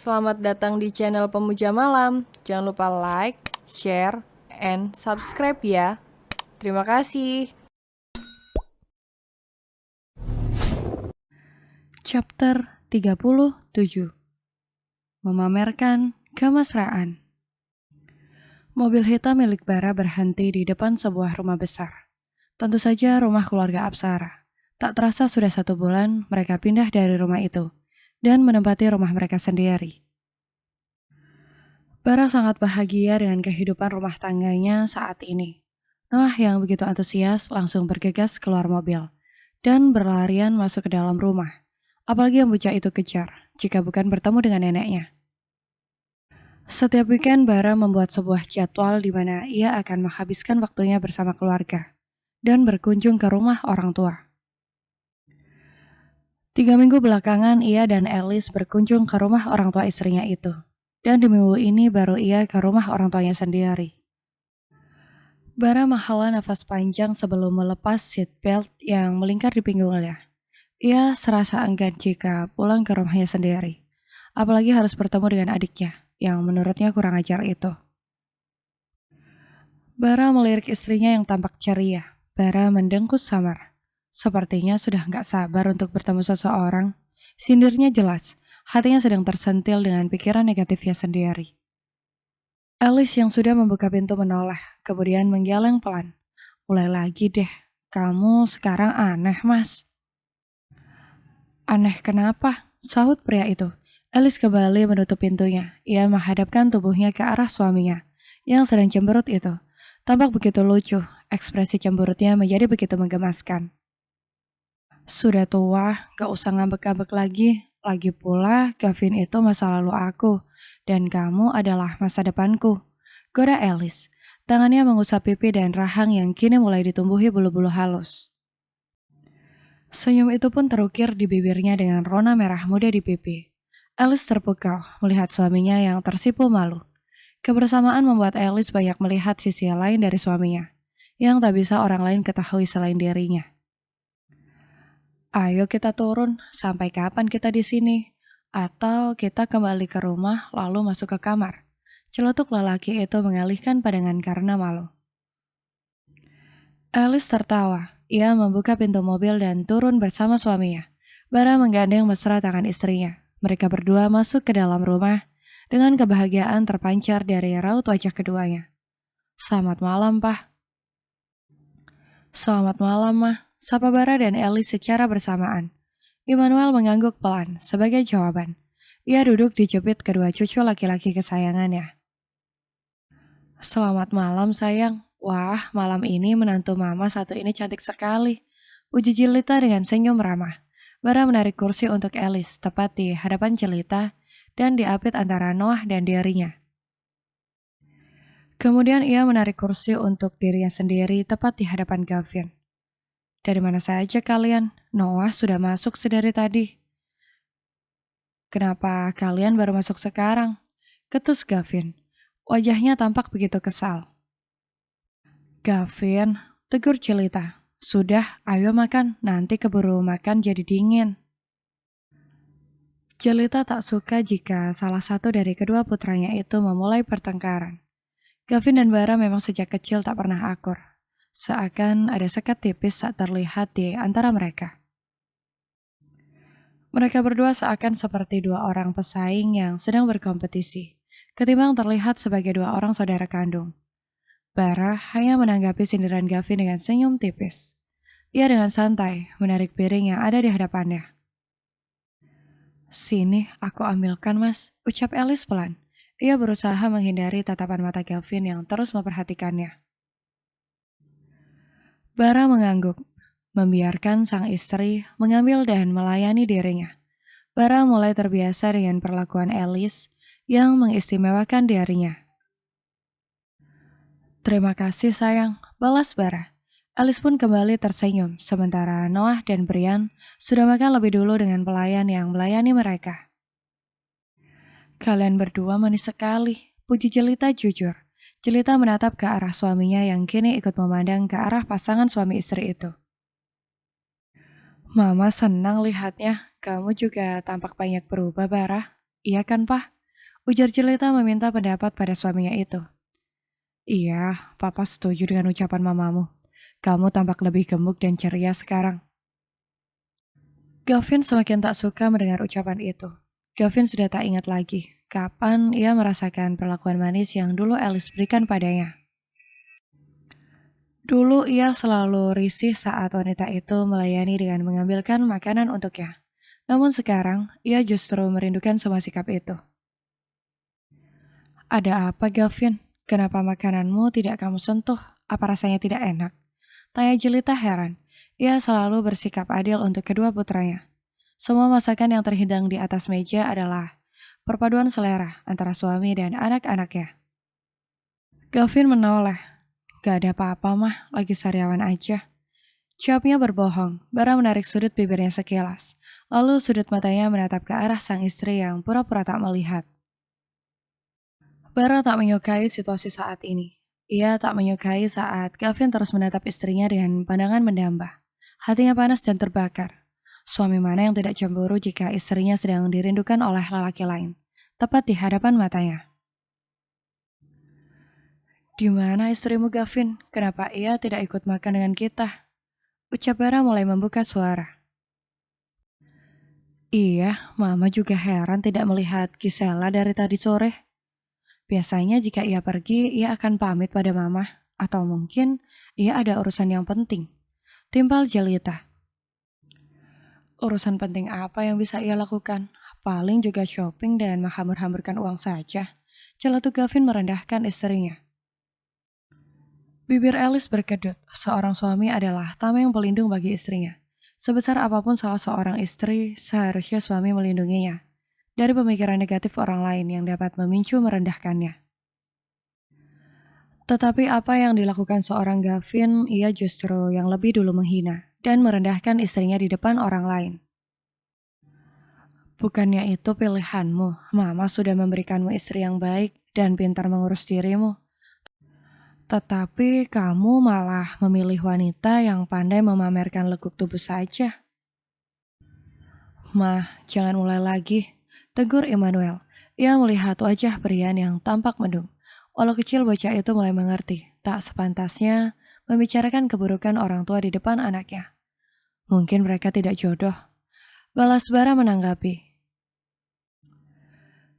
Selamat datang di channel Pemuja Malam. Jangan lupa like, share, and subscribe ya. Terima kasih. Chapter 37. Memamerkan kemesraan. Mobil hitam milik Bara berhenti di depan sebuah rumah besar. Tentu saja rumah keluarga Apsara. Tak terasa sudah 1 bulan mereka pindah dari rumah itu dan menempati rumah mereka sendiri. Bara sangat bahagia dengan kehidupan rumah tangganya saat ini. Noah yang begitu antusias langsung bergegas keluar mobil dan berlarian masuk ke dalam rumah. Apalagi yang bocah itu kejar, jika bukan bertemu dengan neneknya. Setiap weekend Bara membuat sebuah jadwal di mana ia akan menghabiskan waktunya bersama keluarga dan berkunjung ke rumah orang tua. 3 minggu belakangan ia dan Alice berkunjung ke rumah orang tua istrinya itu. Dan di minggu ini baru ia ke rumah orang tuanya sendiri. Bara menghela nafas panjang sebelum melepas seatbelt yang melingkar di pinggangnya. Ia serasa enggan jika pulang ke rumahnya sendiri. Apalagi harus bertemu dengan adiknya, yang menurutnya kurang ajar itu. Bara melirik istrinya yang tampak ceria. Bara mendengkus samar. Sepertinya sudah nggak sabar untuk bertemu seseorang. Sindirnya jelas, hatinya sedang tersentil dengan pikiran negatifnya sendiri. Alice yang sudah membuka pintu menoleh, kemudian menggeleng pelan. Mulai lagi deh, kamu sekarang aneh, Mas. Aneh kenapa? Sahut pria itu. Alice kembali menutup pintunya. Ia menghadapkan tubuhnya ke arah suaminya, yang sedang cemberut itu. Tampak begitu lucu, ekspresi cemberutnya menjadi begitu menggemaskan. Sudah tua, gak usah ngambek-ngambek lagi. Lagi pula, Gavin itu masa lalu aku, dan kamu adalah masa depanku. Goda Alice. Tangannya mengusap pipi dan rahang yang kini mulai ditumbuhi bulu-bulu halus. Senyum itu pun terukir di bibirnya dengan rona merah muda di pipi. Alice terpukau melihat suaminya yang tersipu malu. Kebersamaan membuat Alice banyak melihat sisi lain dari suaminya, yang tak bisa orang lain ketahui selain dirinya. Ayo kita turun, sampai kapan kita di sini? Atau kita kembali ke rumah lalu masuk ke kamar? Celetuk lelaki itu mengalihkan pandangan karena malu. Alice tertawa. Ia membuka pintu mobil dan turun bersama suaminya. Bara menggandeng mesra tangan istrinya. Mereka berdua masuk ke dalam rumah dengan kebahagiaan terpancar dari raut wajah keduanya. Selamat malam, Pak. Selamat malam, Mah. Sapa Bara dan Alice secara bersamaan. Immanuel mengangguk pelan sebagai jawaban. Ia duduk dijepit kedua cucu laki-laki kesayangannya. Selamat malam, sayang. Wah, malam ini menantu mama satu ini cantik sekali. Uji Jelita dengan senyum ramah. Bara menarik kursi untuk Alice, tepat di hadapan Jelita, dan diapit antara Noah dan dirinya. Kemudian ia menarik kursi untuk dirinya sendiri, tepat di hadapan Gavin. Dari mana saja kalian? Noah sudah masuk sedari tadi. Kenapa kalian baru masuk sekarang? Ketus Gavin. Wajahnya tampak begitu kesal. Gavin, tegur Jelita. Sudah, ayo makan, nanti keburu makan jadi dingin. Jelita tak suka jika salah satu dari kedua putranya itu memulai pertengkaran. Gavin dan Bara memang sejak kecil tak pernah akur. Seakan ada sekat tipis tak terlihat di antara mereka. Mereka berdua seakan seperti dua orang pesaing yang sedang berkompetisi, ketimbang terlihat sebagai dua orang saudara kandung. Bara hanya menanggapi sindiran Gavin dengan senyum tipis. Ia dengan santai menarik piring yang ada di hadapannya. Sini, aku ambilkan, Mas, ucap Alice pelan. Ia berusaha menghindari tatapan mata Gavin yang terus memperhatikannya. Bara mengangguk, membiarkan sang istri mengambil dan melayani dirinya. Bara mulai terbiasa dengan perlakuan Alice yang mengistimewakan dirinya. Terima kasih sayang, balas Bara. Alice pun kembali tersenyum, sementara Noah dan Brian sudah makan lebih dulu dengan pelayan yang melayani mereka. Kalian berdua manis sekali, puji Jelita jujur. Jelita menatap ke arah suaminya yang kini ikut memandang ke arah pasangan suami istri itu. Mama senang lihatnya, kamu juga tampak banyak berubah, Bara. Iya kan, Pak? Ujar Jelita meminta pendapat pada suaminya itu. Iya, papa setuju dengan ucapan mamamu. Kamu tampak lebih gemuk dan ceria sekarang. Gavin semakin tak suka mendengar ucapan itu. Gavin sudah tak ingat lagi kapan ia merasakan perlakuan manis yang dulu Alice berikan padanya. Dulu ia selalu risih saat wanita itu melayani dengan mengambilkan makanan untuknya. Namun sekarang, ia justru merindukan semua sikap itu. Ada apa, Gavin? Kenapa makananmu tidak kamu sentuh? Apa rasanya tidak enak? Tanya Jelita heran. Ia selalu bersikap adil untuk kedua putranya. Semua masakan yang terhidang di atas meja adalah perpaduan selera antara suami dan anak-anaknya. Gavin menoleh. Gak ada apa-apa mah, lagi sariawan aja. Jawabnya berbohong, Bara menarik sudut bibirnya sekilas. Lalu sudut matanya menatap ke arah sang istri yang pura-pura tak melihat. Bara tak menyukai situasi saat ini. Ia tak menyukai saat Gavin terus menatap istrinya dengan pandangan mendamba. Hatinya panas dan terbakar. Suami mana yang tidak cemburu jika istrinya sedang dirindukan oleh lelaki lain, tepat di hadapan matanya. Di mana istrimu Gavin? Kenapa ia tidak ikut makan dengan kita? Ucap Bara mulai membuka suara. Iya, Mama juga heran tidak melihat Gisela dari tadi sore. Biasanya jika ia pergi, ia akan pamit pada Mama. Atau mungkin ia ada urusan yang penting. Timpal Jelita. Urusan penting apa yang bisa ia lakukan? Paling juga shopping dan menghambur-hamburkan uang saja. Celetuk Gavin merendahkan istrinya. Bibir Alice berkedut. Seorang suami adalah tameng pelindung bagi istrinya. Sebesar apapun salah seorang istri, seharusnya suami melindunginya dari pemikiran negatif orang lain yang dapat memicu merendahkannya. Tetapi apa yang dilakukan seorang Gavin, ia justru yang lebih dulu menghina dan merendahkan istrinya di depan orang lain. Bukannya itu pilihanmu, Mama sudah memberikanmu istri yang baik dan pintar mengurus dirimu. Tetapi kamu malah memilih wanita yang pandai memamerkan lekuk tubuh saja. Mah, jangan mulai lagi, tegur Immanuel. Ia melihat wajah Brian yang tampak mendung. Walau kecil bocah itu mulai mengerti, tak sepantasnya membicarakan keburukan orang tua di depan anaknya. Mungkin mereka tidak jodoh. Balas Bara menanggapi.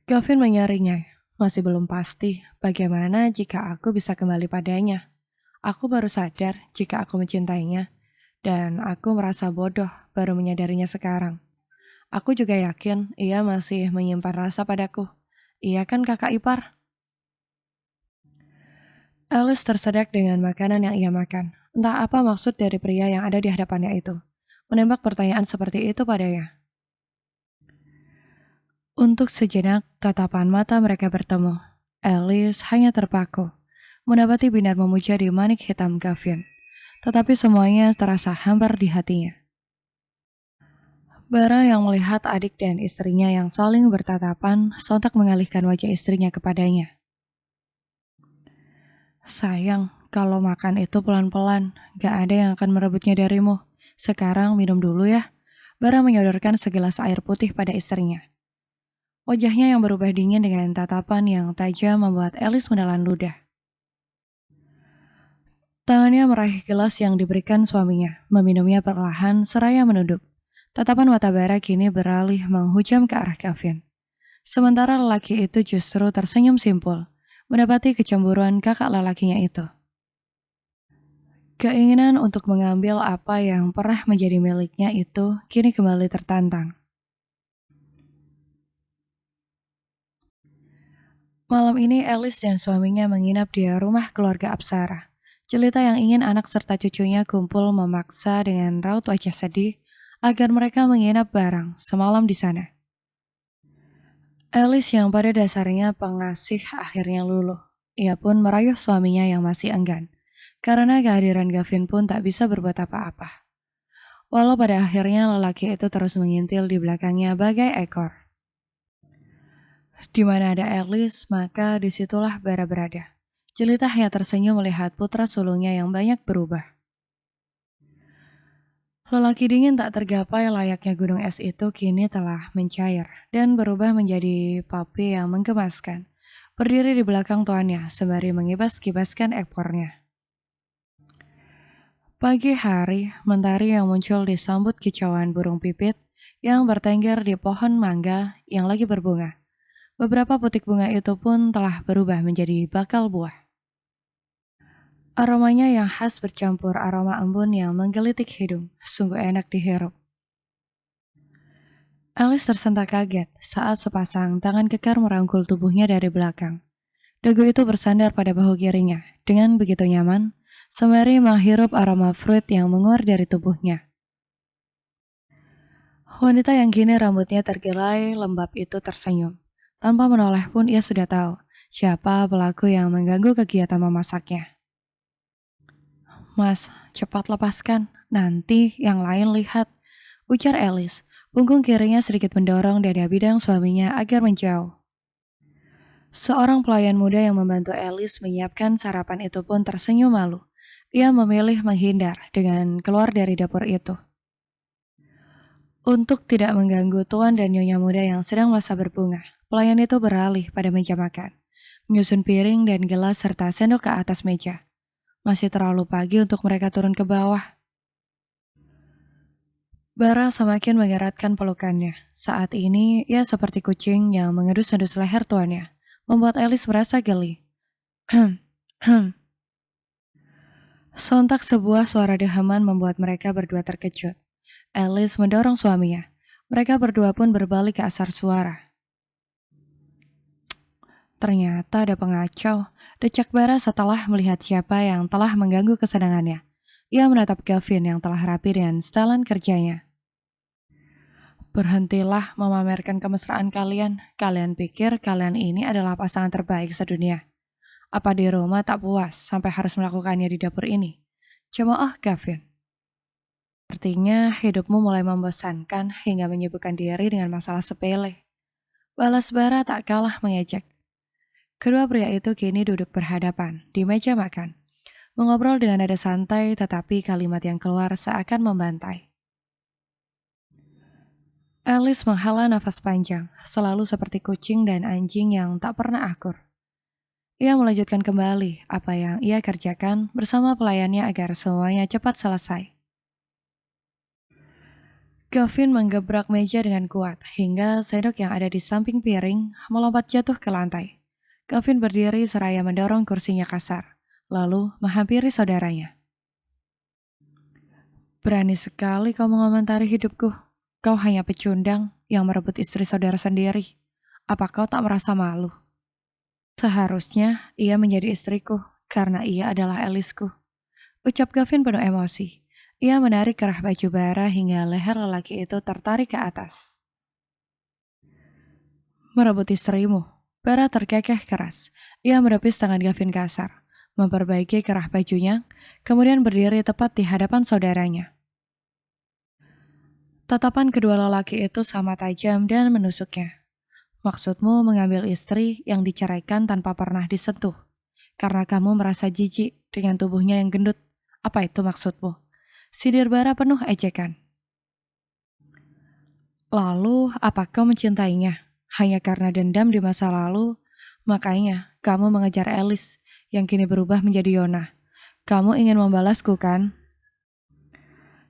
Gavin menyaringnya. Masih belum pasti bagaimana jika aku bisa kembali padanya. Aku baru sadar jika aku mencintainya. Dan aku merasa bodoh baru menyadarinya sekarang. Aku juga yakin ia masih menyimpan rasa padaku. Ia kan kakak ipar. Alice tersedak dengan makanan yang ia makan. Entah apa maksud dari pria yang ada di hadapannya itu. Menembak pertanyaan seperti itu padanya. Untuk sejenak, tatapan mata mereka bertemu. Alice hanya terpaku, mendapati binar memuja di manik hitam Gavin. Tetapi semuanya terasa hambar di hatinya. Bara yang melihat adik dan istrinya yang saling bertatapan, sontak mengalihkan wajah istrinya kepadanya. Sayang, kalau makan itu pelan-pelan, gak ada yang akan merebutnya darimu. Sekarang minum dulu ya. Bara menyodorkan segelas air putih pada istrinya. Wajahnya yang berubah dingin dengan tatapan yang tajam membuat Alice menelan ludah. Tangannya meraih gelas yang diberikan suaminya, meminumnya perlahan seraya menunduk. Tatapan mata Bara kini beralih menghujam ke arah Gavin. Sementara lelaki itu justru tersenyum simpul, mendapati kecemburuan kakak lelakinya itu. Keinginan untuk mengambil apa yang pernah menjadi miliknya itu kini kembali tertantang. Malam ini Alice dan suaminya menginap di rumah keluarga Apsara. Jelita yang ingin anak serta cucunya kumpul memaksa dengan raut wajah sedih agar mereka menginap bareng semalam di sana. Alice yang pada dasarnya pengasih akhirnya luluh. Ia pun merayuh suaminya yang masih enggan. Karena kehadiran Gavin pun tak bisa berbuat apa-apa. Walau pada akhirnya lelaki itu terus mengintil di belakangnya bagai ekor. Di mana ada Alice, maka disitulah Bara berada. Jelita hanya tersenyum melihat putra sulungnya yang banyak berubah. Lelaki dingin tak tergapai layaknya gunung es itu kini telah mencair dan berubah menjadi papi yang menggemaskan. Berdiri di belakang tuannya sembari mengibas-kibaskan ekornya. Pagi hari, mentari yang muncul disambut kicauan burung pipit yang bertengger di pohon mangga yang lagi berbunga. Beberapa putik bunga itu pun telah berubah menjadi bakal buah. Aromanya yang khas bercampur aroma embun yang menggelitik hidung, sungguh enak dihirup. Alice tersentak kaget saat sepasang tangan kekar merangkul tubuhnya dari belakang. Dagu itu bersandar pada bahu kirinya dengan begitu nyaman, sembari menghirup aroma fruit yang menguar dari tubuhnya. Wanita yang kini rambutnya tergelai lembab itu tersenyum. Tanpa menoleh pun ia sudah tahu siapa pelaku yang mengganggu kegiatan memasaknya. Mas, cepat lepaskan, nanti yang lain lihat, ujar Alice. Punggung kirinya sedikit mendorong dada bidang suaminya agar menjauh. Seorang pelayan muda yang membantu Alice menyiapkan sarapan itu pun tersenyum malu. Ia memilih menghindar dengan keluar dari dapur itu. Untuk tidak mengganggu tuan dan nyonya muda yang sedang masa berbunga, pelayan itu beralih pada meja makan, menyusun piring dan gelas serta sendok ke atas meja. Masih terlalu pagi untuk mereka turun ke bawah. Bara semakin mengeratkan pelukannya. Saat ini, ia seperti kucing yang mengendus-endus leher tuannya, membuat Alice merasa geli. Sontak sebuah suara dehaman membuat mereka berdua terkejut. Alice mendorong suaminya. Mereka berdua pun berbalik ke asar suara. Ternyata ada pengacau, decak Bara setelah melihat siapa yang telah mengganggu kesenangannya. Ia menatap Gavin yang telah rapi dengan setelan kerjanya. Berhentilah memamerkan kemesraan kalian. Kalian pikir kalian ini adalah pasangan terbaik sedunia. Apa di rumah tak puas sampai harus melakukannya di dapur ini? Cemooh Gavin. Sepertinya hidupmu mulai membosankan hingga menyibukkan diri dengan masalah sepele. Balas Bara tak kalah mengejek. Kedua pria itu kini duduk berhadapan di meja makan. Mengobrol dengan nada santai tetapi kalimat yang keluar seakan membantai. Alice menghala nafas panjang, selalu seperti kucing dan anjing yang tak pernah akur. Ia melanjutkan kembali apa yang ia kerjakan bersama pelayannya agar semuanya cepat selesai. Gavin menggebrak meja dengan kuat hingga sendok yang ada di samping piring melompat jatuh ke lantai. Gavin berdiri seraya mendorong kursinya kasar, lalu menghampiri saudaranya. Berani sekali kau mengomentari hidupku. Kau hanya pecundang yang merebut istri saudara sendiri. Apa kau tak merasa malu? Seharusnya ia menjadi istriku karena ia adalah Aliceku. Ucap Gavin penuh emosi. Ia menarik kerah baju Bara hingga leher lelaki itu tertarik ke atas. Merebut istrimu. Bara terkekeh keras. Ia menepis tangan Gavin kasar, memperbaiki kerah bajunya, kemudian berdiri tepat di hadapan saudaranya. Tatapan kedua lelaki itu sama tajam dan menusuknya. Maksudmu mengambil istri yang diceraikan tanpa pernah disentuh, karena kamu merasa jijik dengan tubuhnya yang gendut. Apa itu maksudmu? Sidir Bara penuh ejekan. Lalu, apa kau mencintainya? Hanya karena dendam di masa lalu, makanya kamu mengejar Alice yang kini berubah menjadi Yona. Kamu ingin membalasku kan?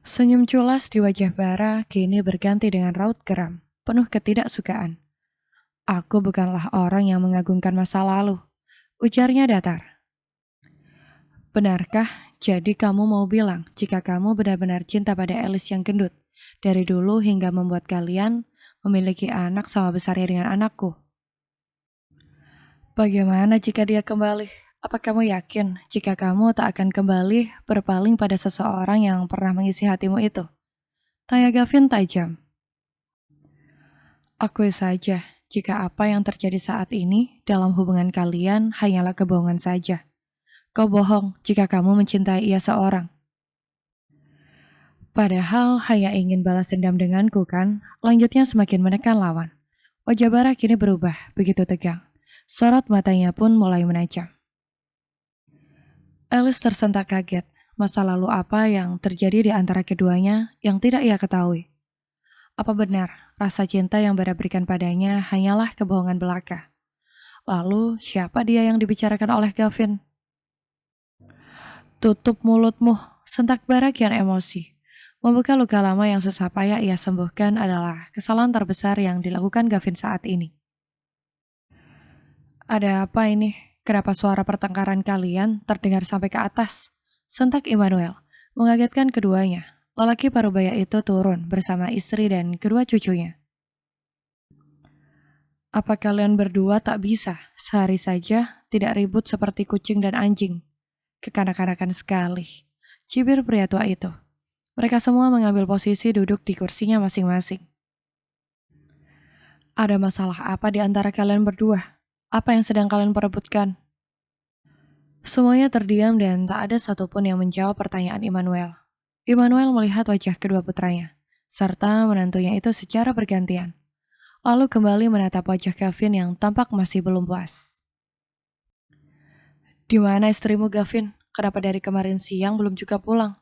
Senyum culas di wajah Bara kini berganti dengan raut geram, penuh ketidaksukaan. Aku bukanlah orang yang mengagungkan masa lalu, ujarnya datar. Benarkah jadi kamu mau bilang jika kamu benar-benar cinta pada Alice yang gendut, dari dulu hingga membuat kalian memiliki anak sama besarnya dengan anakku? Bagaimana jika dia kembali? Apa kamu yakin jika kamu tak akan kembali berpaling pada seseorang yang pernah mengisi hatimu itu? Tanya Gavin tajam. Akui saja jika apa yang terjadi saat ini dalam hubungan kalian hanyalah kebohongan saja. Kau bohong jika kamu mencintai ia seorang. Padahal hanya ingin balas dendam denganku kan? Lanjutnya semakin menekan lawan. Wajah Bara kini berubah begitu tegang. Sorot matanya pun mulai menajam. Alice tersentak kaget. Masa lalu apa yang terjadi di antara keduanya yang tidak ia ketahui? Apa benar rasa cinta yang Bara berikan padanya hanyalah kebohongan belaka? Lalu siapa dia yang dibicarakan oleh Gavin? Tutup mulutmu, sentak Bara kian emosi. Membuka luka lama yang susah payah ia sembuhkan adalah kesalahan terbesar yang dilakukan Gavin saat ini. Ada apa ini? Kenapa suara pertengkaran kalian terdengar sampai ke atas? Sentak Immanuel, mengagetkan keduanya. Lelaki parubaya itu turun bersama istri dan kedua cucunya. Apa kalian berdua tak bisa sehari saja tidak ribut seperti kucing dan anjing? Kekanak-kanakan sekali. Cibir pria tua itu. Mereka semua mengambil posisi duduk di kursinya masing-masing. Ada masalah apa di antara kalian berdua? Apa yang sedang kalian perebutkan? Semuanya terdiam dan tak ada satupun yang menjawab pertanyaan Immanuel. Immanuel melihat wajah kedua putranya, serta menantunya itu secara bergantian. Lalu kembali menatap wajah Gavin yang tampak masih belum puas. Di mana istrimu, Gavin? Kenapa dari kemarin siang belum juga pulang?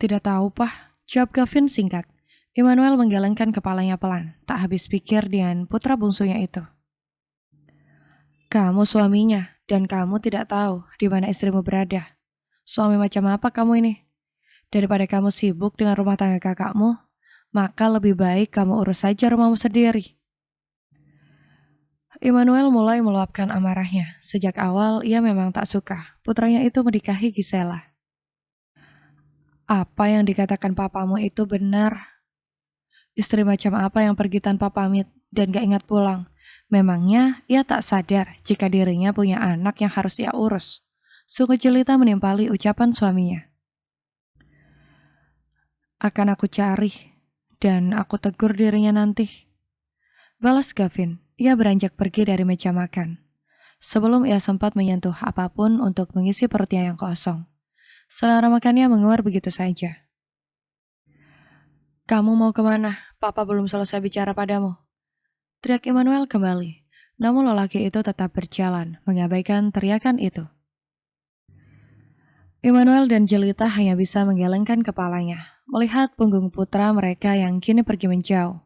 Tidak tahu, Pak. Jawab Gavin singkat. Immanuel menggelengkan kepalanya pelan, tak habis pikir dengan putra bungsunya itu. Kamu suaminya, dan kamu tidak tahu di mana istrimu berada. Suami macam apa kamu ini? Daripada kamu sibuk dengan rumah tangga kakakmu, maka lebih baik kamu urus saja rumahmu sendiri. Immanuel mulai meluapkan amarahnya. Sejak awal, ia memang tak suka putranya itu menikahi Gisela. Apa yang dikatakan papamu itu benar. Istri macam apa yang pergi tanpa pamit dan gak ingat pulang? Memangnya ia tak sadar jika dirinya punya anak yang harus ia urus. Sungguh jelita menimpali ucapan suaminya. Akan aku cari, dan aku tegur dirinya nanti. Balas Gavin, ia beranjak pergi dari meja makan. Sebelum ia sempat menyentuh apapun untuk mengisi perutnya yang kosong. Selera makannya menguar begitu saja. Kamu mau kemana? Papa belum selesai bicara padamu. Teriak Immanuel kembali. Namun lelaki itu tetap berjalan, mengabaikan teriakan itu. Immanuel dan Jelita hanya bisa menggelengkan kepalanya, melihat punggung putra mereka yang kini pergi menjauh.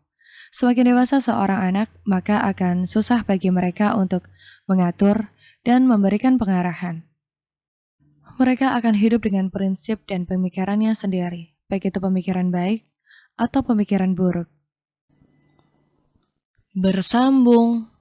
Semakin dewasa seorang anak, maka akan susah bagi mereka untuk mengatur dan memberikan pengarahan. Mereka akan hidup dengan prinsip dan pemikirannya sendiri, baik itu pemikiran baik atau pemikiran buruk. Bersambung.